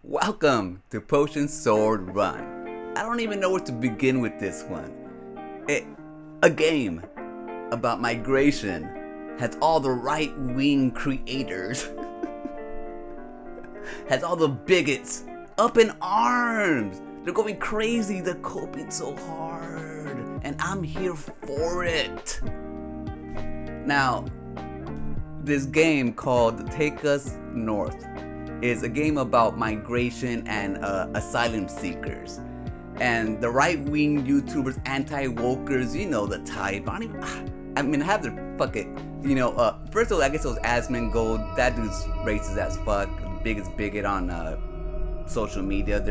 Welcome to Potion Sword Run. I don't even know where to begin with this one. A game about migration has all the right-wing creators, has all the bigots up in arms. They're going crazy, they're coping so hard, and I'm here for it. Now, this game called Take Us North is a game about migration and asylum seekers. And the right-wing YouTubers, anti-wokers, you know the type. I have their first of all, I guess it was Asmongold. That dude's racist as fuck. The biggest bigot on social media.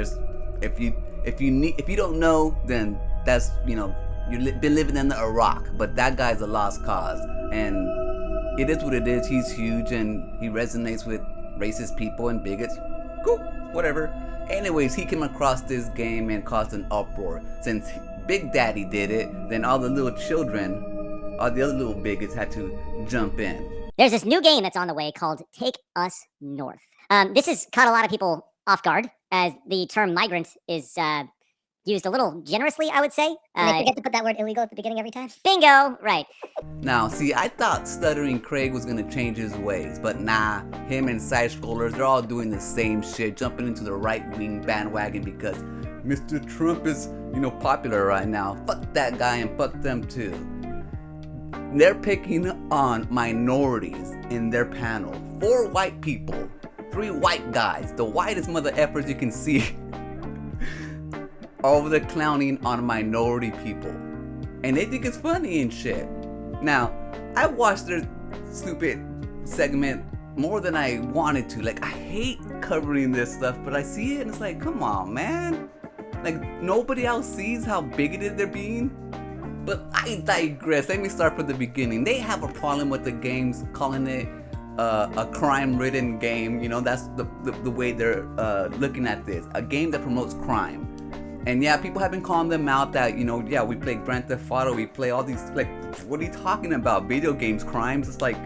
If you don't know, then that's, you've been living in Iraq. But that guy's a lost cause. And it is what it is. He's huge and he resonates with racist people and bigots. Cool, whatever. Anyways, he came across this game and caused an uproar. Since Big Daddy did it, then all the little children, all the other little bigots had to jump in. There's this new game that's on the way called Take Us North. This has caught a lot of people off guard, as the term migrant is used a little generously, I would say. And they forget to put that word illegal at the beginning every time. Bingo! Right. Now, see, I thought Stuttering Craig was gonna change his ways, but nah, him and Side Scrollers, they're all doing the same shit, jumping into the right-wing bandwagon because Mr. Trump is, popular right now. Fuck that guy and fuck them too. They're picking on minorities in their panel. 4 white people, 3 white guys, the whitest mother effers you can see. All the clowning on minority people, and they think it's funny and shit. Now, I watched their stupid segment more than I wanted to. Like, I hate covering this stuff, but I see it and it's like, come on, man. Like, nobody else sees how bigoted they're being. But I digress. Let me start from the beginning. They have a problem with the games, calling it a crime-ridden game. That's the way they're looking at this. A game that promotes crime. And yeah, people have been calling them out that, we play Grand Theft Auto, we play all these, like, what are you talking about? Video games, crimes? It's like,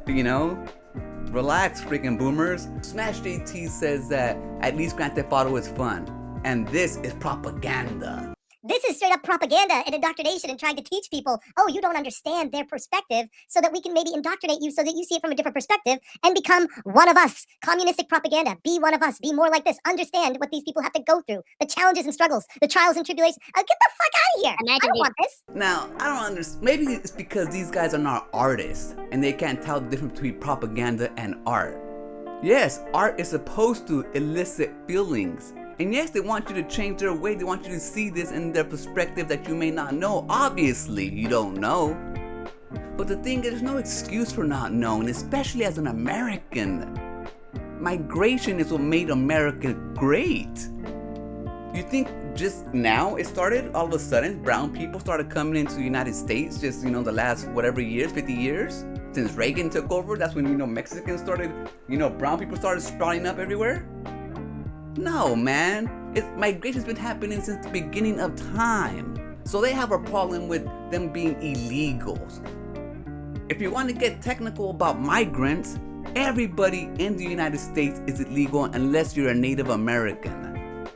relax, freaking boomers. Smash JT says that at least Grand Theft Auto is fun, and this is propaganda. This is straight up propaganda and indoctrination and trying to teach people, oh, you don't understand their perspective, so that we can maybe indoctrinate you so that you see it from a different perspective and become one of us. Communistic propaganda. Be one of us. Be more like this. Understand what these people have to go through. The challenges and struggles. The trials and tribulations. Get the fuck out of here. I don't want this. Now, I don't understand. Maybe it's because these guys are not artists and they can't tell the difference between propaganda and art. Yes, art is supposed to elicit feelings. And yes, they want you to change their way. They want you to see this in their perspective that you may not know. Obviously, you don't know. But the thing is, there's no excuse for not knowing, especially as an American. Migration is what made America great. You think just now it started? All of a sudden, brown people started coming into the United States just, the last whatever years, 50 years? Since Reagan took over, that's when, Mexicans started, brown people started sprouting up everywhere? No, man. Migration's been happening since the beginning of time. So they have a problem with them being illegals. If you want to get technical about migrants, everybody in the United States is illegal unless you're a Native American.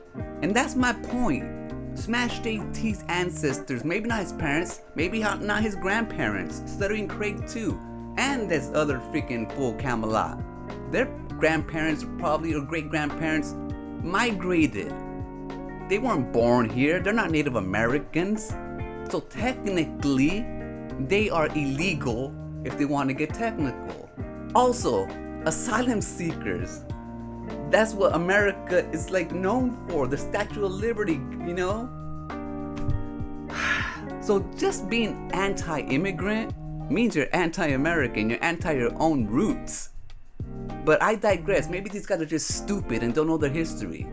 And that's my point. Smash JT's ancestors, maybe not his parents, maybe not his grandparents, Stuttering Craig too, and this other freaking fool Camelot. Their grandparents probably, or great-grandparents, migrated. They weren't born here. They're not Native Americans. So technically, they are illegal if they want to get technical. Also, asylum seekers. That's what America is known for. The Statue of Liberty, So just being anti-immigrant means you're anti-American. You're anti your own roots. But I digress. Maybe these guys are just stupid and don't know their history.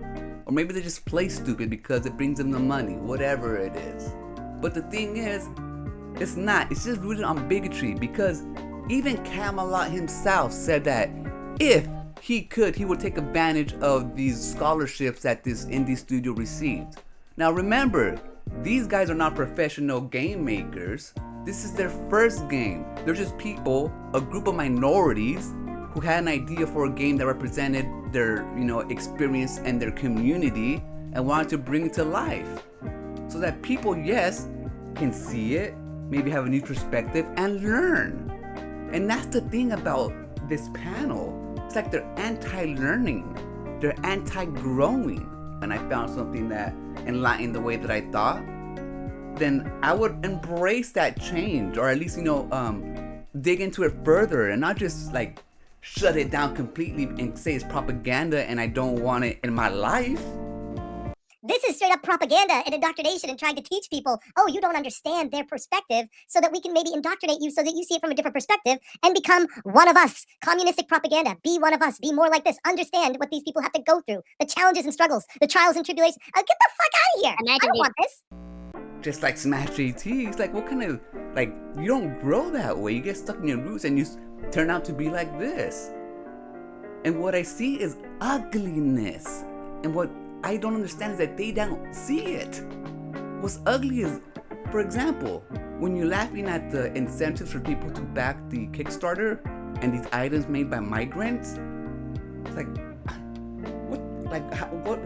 Or maybe they just play stupid because it brings them the money, whatever it is. But the thing is, it's not. It's just rooted on bigotry, because even Camelot himself said that if he could, he would take advantage of these scholarships that this indie studio received. Now remember, these guys are not professional game makers. This is their first game. They're just people, a group of minorities, who had an idea for a game that represented their, experience and their community and wanted to bring it to life. So that people, yes, can see it, maybe have a new perspective and learn. And that's the thing about this panel. It's like they're anti-learning, they're anti-growing. And I found something that enlightened the way that I thought, then I would embrace that change, or at least, dig into it further and not just like shut it down completely and say it's propaganda and I don't want it in my life. This is straight up propaganda and indoctrination and trying to teach people, oh, you don't understand their perspective, so that we can maybe indoctrinate you so that you see it from a different perspective and become one of us. Communistic propaganda. Be one of us. Be more like this. Understand what these people have to go through, the challenges and struggles, the trials and tribulations. Get the fuck out of here. I don't want this. Just like Smash JT, it's like, what kind of, you don't grow that way. You get stuck in your roots and you turn out to be like this. And what I see is ugliness. And what I don't understand is that they don't see it. What's ugly is, for example, when you're laughing at the incentives for people to back the Kickstarter and these items made by migrants, it's like,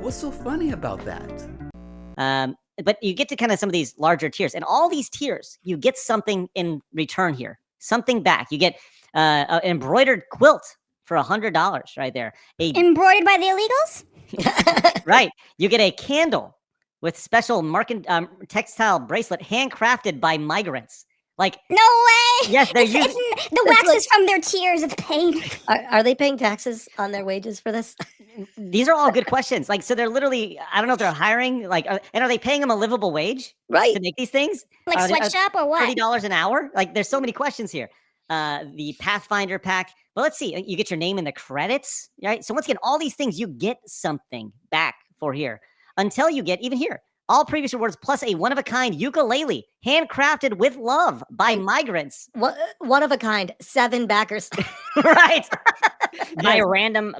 what's so funny about that? But you get to kind of some of these larger tiers, and all these tiers, you get something in return here, something back. You get an embroidered quilt for $100 right there. Embroidered by the illegals? Right. You get a candle with special textile bracelet handcrafted by migrants. Like, no way! Yes, they're the wax is from their tears of pain. Are they paying taxes on their wages for this? These are all good questions. So they're literally, I don't know if they're hiring, and are they paying them a livable wage to make these things? Like sweatshop or what? $30 an hour? There's so many questions here. The Pathfinder pack. But let's see, you get your name in the credits, right? So once again, all these things, you get something back for here until you get, even here, all previous rewards plus a one-of-a-kind ukulele, handcrafted with love by migrants. One of a kind, 7 backers. Right. by random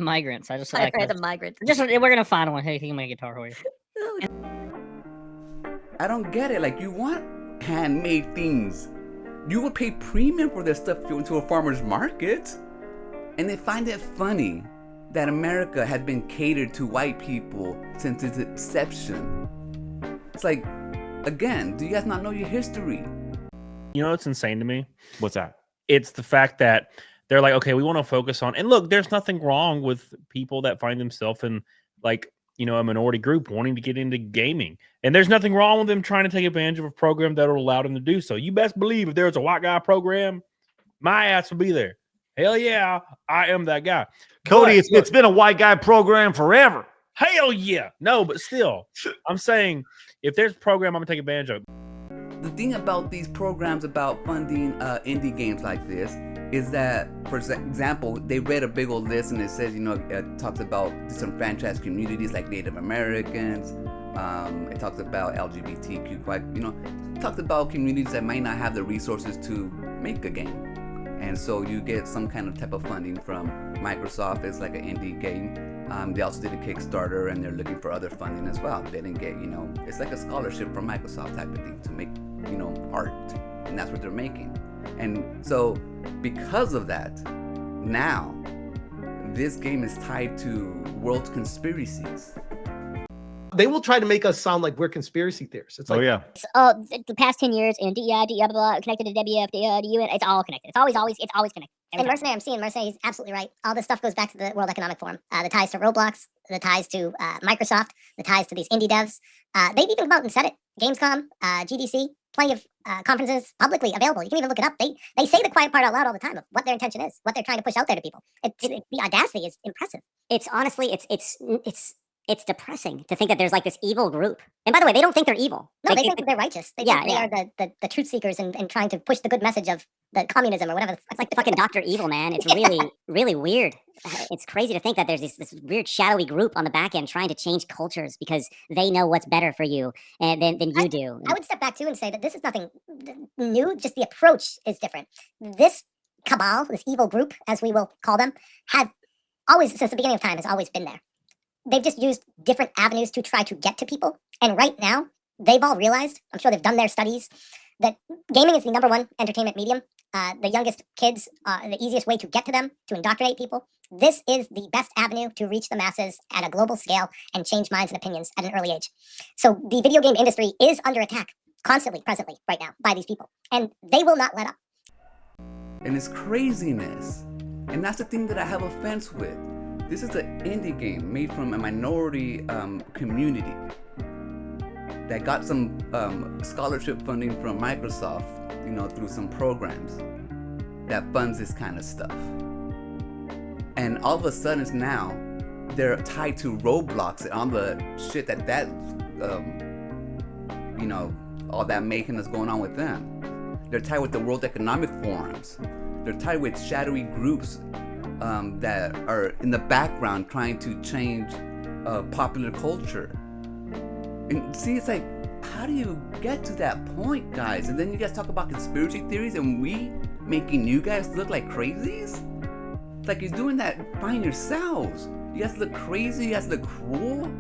migrants. I just like random migrants. We're gonna find one. Hey, take my guitar away. I don't get it. You want handmade things. You would pay premium for this stuff if you went to a farmer's market. And they find it funny that America has been catered to white people since its inception. It's like, again, do you guys not know your history? You know what's insane to me? What's that? It's the fact that they're like, okay, we want to focus on, and look, there's nothing wrong with people that find themselves in a minority group wanting to get into gaming. And there's nothing wrong with them trying to take advantage of a program that will allow them to do so. You best believe if there was a white guy program, my ass would be there. Hell yeah, I am that guy. Cody, it's been a white guy program forever. Hell yeah. No, but still, I'm saying if there's a program I'm going to take advantage of. The thing about these programs about funding indie games like this is that, for example, they read a big old list and it says, it talks about disenfranchised communities like Native Americans. It talks about LGBTQ, it talks about communities that might not have the resources to make a game. And so you get some kind of type of funding from Microsoft. It's like an indie game. They also did a Kickstarter and they're looking for other funding as well. They didn't get, it's like a scholarship from Microsoft type of thing to make, art. And that's what they're making. And so because of that, now this game is tied to world conspiracies. They will try to make us sound like we're conspiracy theorists. It's like, The past 10 years and DEI, blah, blah, connected to WF, the UN, it's all connected. It's always connected. And Mercenary, I'm seeing Mercenary, he's absolutely right. All this stuff goes back to the World Economic Forum. The ties to Roblox, the ties to Microsoft, the ties to these indie devs. They've even come out and said it. Gamescom, GDC, plenty of conferences publicly available. You can even look it up. They say the quiet part out loud all the time of what their intention is, what they're trying to push out there to people. The audacity is impressive. It's honestly, it's depressing to think that there's this evil group. And by the way, they don't think they're evil. No, they think they're righteous. They think they are the truth seekers and trying to push the good message of the communism or whatever. It's like the fucking Dr. Evil, man. It's really, really weird. It's crazy to think that there's this weird shadowy group on the back end trying to change cultures because they know what's better for you than you do. I would step back too and say that this is nothing new. Just the approach is different. This cabal, this evil group, as we will call them, had always, since the beginning of time, has always been there. They've just used different avenues to try to get to people. And right now, they've all realized, I'm sure they've done their studies, that gaming is the #1 entertainment medium the youngest kids, the easiest way to get to them, to indoctrinate people. This is the best avenue to reach the masses at a global scale and change minds and opinions at an early age. So the video game industry is under attack constantly, presently, right now, by these people. And they will not let up. And it's craziness. And that's the thing that I have offense with. This is an indie game made from a minority community that got some scholarship funding from Microsoft, you know, through some programs that funds this kind of stuff. And all of a sudden, it's now they're tied to Roblox and all the shit that you know, all that making that's going on with them. They're tied with the World Economic Forums. They're tied with shadowy groups that are in the background trying to change popular culture. And see, it's like, how do you get to that point, guys? And then you guys talk about conspiracy theories and we making you guys look like crazies? It's like you're doing that fine yourselves. You guys look crazy, you guys look cruel.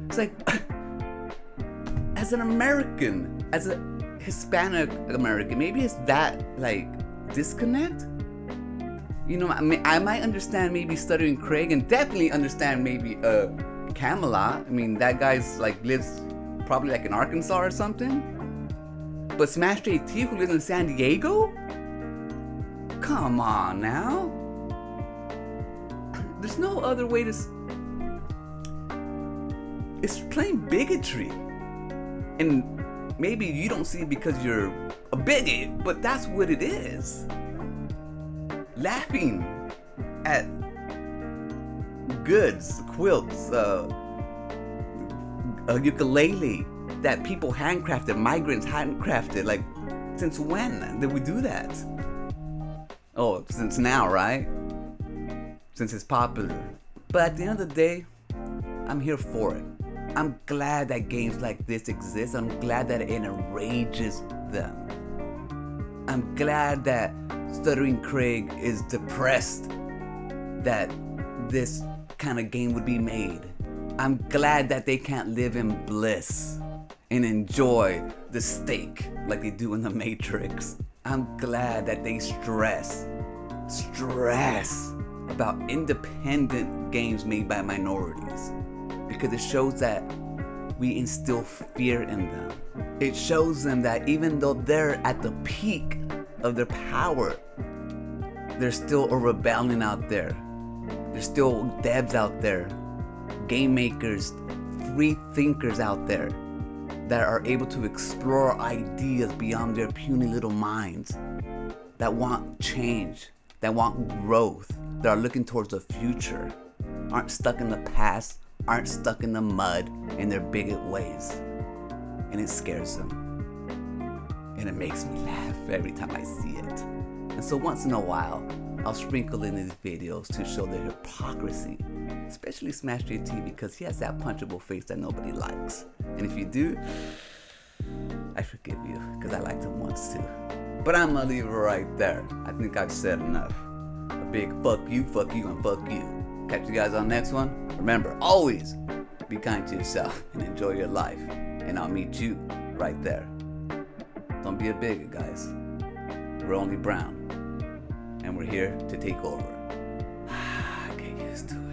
It's like, as an American, as a Hispanic American, maybe it's that, like, disconnect? You know, I might understand maybe Stuttering Craig and definitely understand maybe Camelot. I mean, that guy's like lives probably like in Arkansas or something. But Smash JT, who lives in San Diego? Come on now. There's no other way to. It's plain bigotry. And maybe you don't see it because you're a bigot, but that's what it is. Laughing at goods, quilts, a ukulele that people handcrafted, migrants handcrafted. Like, since when did we do that? Oh, since now, right? Since it's popular. But at the end of the day, I'm here for it. I'm glad that games like this exist. I'm glad that it enrages them. I'm glad that Stuttering Craig is depressed that this kind of game would be made. I'm glad that they can't live in bliss and enjoy the steak like they do in the Matrix. I'm glad that they stress about independent games made by minorities, because it shows that we instill fear in them. It shows them that even though they're at the peak of their power, there's still a rebellion out there. There's still devs out there, game makers, free thinkers out there that are able to explore ideas beyond their puny little minds, that want change, that want growth, that are looking towards the future, aren't stuck in the past, aren't stuck in the mud in their bigot ways. And it scares them. And it makes me laugh every time I see it. And so once in a while, I'll sprinkle in these videos to show their hypocrisy, especially Smash JT, because he has that punchable face that nobody likes. And if you do, I forgive you, because I liked him once too. But I'm gonna leave it right there. I think I've said enough. A big fuck you, and fuck you. Catch you guys on the next one. Remember, always be kind to yourself and enjoy your life. And I'll meet you right there. Don't be a bigot, guys. We're only brown. And we're here to take over. Get used to it.